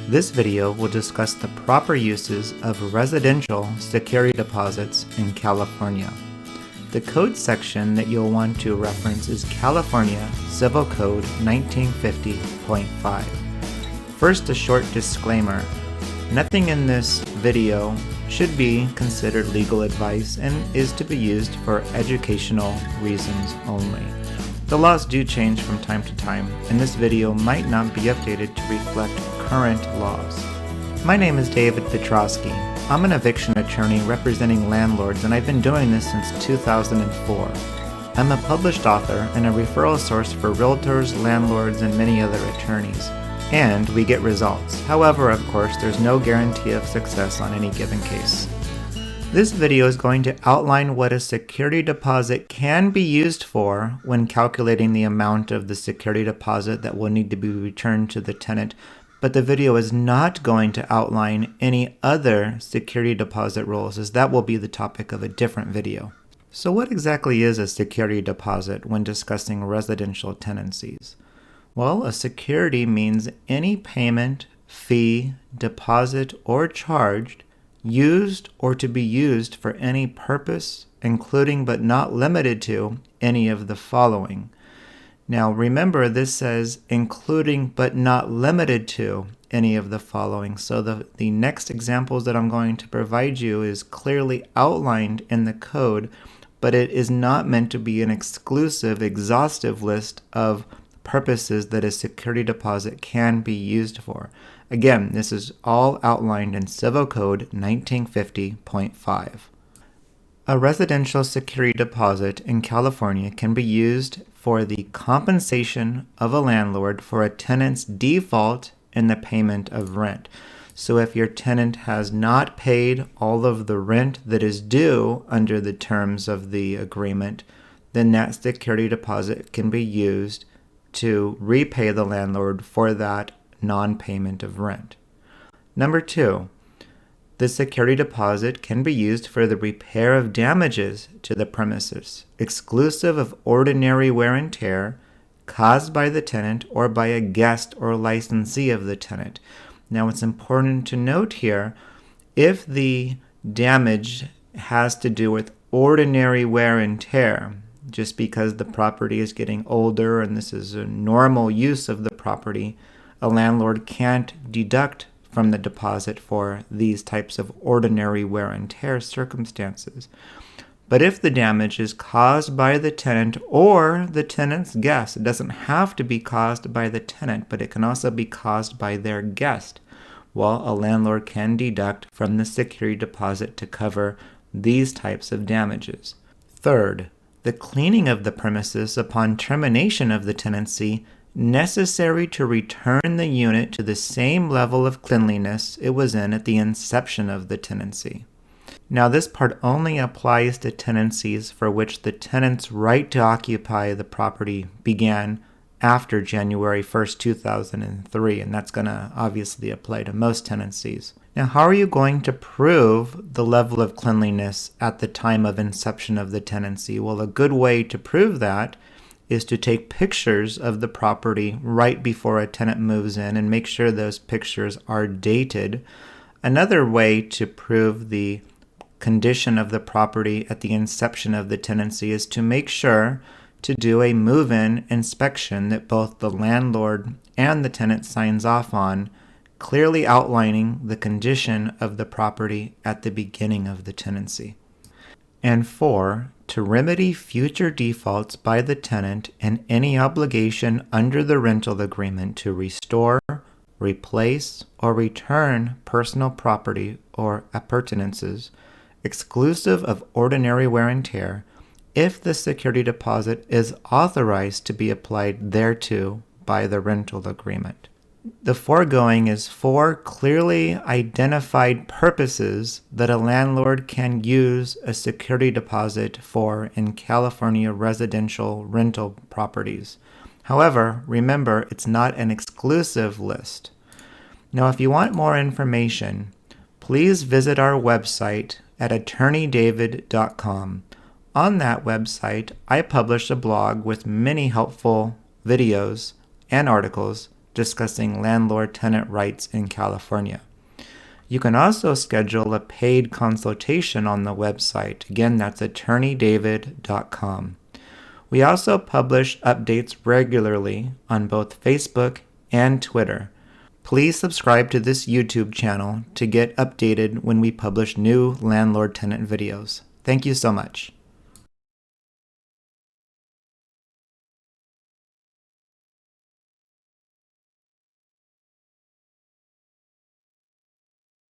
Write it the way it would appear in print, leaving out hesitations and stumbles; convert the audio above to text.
This video will discuss the proper uses of residential security deposits in California. The code section that you'll want to reference is California Civil Code 1950.5. First, a short disclaimer. Nothing in this video should be considered legal advice and is to be used for educational reasons only. The laws do change from time to time, and this video might not be updated to reflect current laws. My name is David Petrosky. I'm an eviction attorney representing landlords, and I've been doing this since 2004. I'm a published author and a referral source for realtors, landlords, and many other attorneys. And we get results. However, of course, there's no guarantee of success on any given case. This video is going to outline what a security deposit can be used for when calculating the amount of the security deposit that will need to be returned to the tenant, but the video is not going to outline any other security deposit rules, as that will be the topic of a different video. So what exactly is a security deposit when discussing residential tenancies? Well, a security means any payment, fee, deposit, or charge used or to be used for any purpose, including but not limited to any of the following. Now remember, this says including but not limited to any of the following. So the next examples that I'm going to provide you is clearly outlined in the code, but it is not meant to be an exclusive, exhaustive list of purposes that a security deposit can be used for. Again, this is all outlined in Civil Code 1950.5. A residential security deposit in California can be used for the compensation of a landlord for a tenant's default in the payment of rent. So if your tenant has not paid all of the rent that is due under the terms of the agreement, then that security deposit can be used to repay the landlord for that non-payment of rent. Number 2, the security deposit can be used for the repair of damages to the premises, exclusive of ordinary wear and tear caused by the tenant or by a guest or licensee of the tenant. Now it's important to note here, if the damage has to do with ordinary wear and tear, just because the property is getting older and this is a normal use of the property, a landlord can't deduct from the deposit for these types of ordinary wear and tear circumstances. But if the damage is caused by the tenant or the tenant's guest, it doesn't have to be caused by the tenant, but it can also be caused by their guest, well, a landlord can deduct from the security deposit to cover these types of damages. Third, the cleaning of the premises upon termination of the tenancy necessary to return the unit to the same level of cleanliness it was in at the inception of the tenancy. Now this part only applies to tenancies for which the tenant's right to occupy the property began after January 1st, 2003, and that's going to obviously apply to most tenancies. Now, how are you going to prove the level of cleanliness at the time of inception of the tenancy? Well, a good way to prove that is to take pictures of the property right before a tenant moves in and make sure those pictures are dated. Another way to prove the condition of the property at the inception of the tenancy is to make sure to do a move-in inspection that both the landlord and the tenant signs off on, clearly outlining the condition of the property at the beginning of the tenancy. And 4, to remedy future defaults by the tenant and any obligation under the rental agreement to restore, replace, or return personal property or appurtenances, exclusive of ordinary wear and tear, if the security deposit is authorized to be applied thereto by the rental agreement. The foregoing is 4 clearly identified purposes that a landlord can use a security deposit for in California residential rental properties. However, remember, it's not an exclusive list. Now, if you want more information, please visit our website at attorneydavid.com. On that website, I publish a blog with many helpful videos and articles discussing landlord-tenant rights in California. You can also schedule a paid consultation on the website. Again, that's attorneydavid.com. We also publish updates regularly on both Facebook and Twitter. Please subscribe to this YouTube channel to get updated when we publish new landlord-tenant videos. Thank you so much.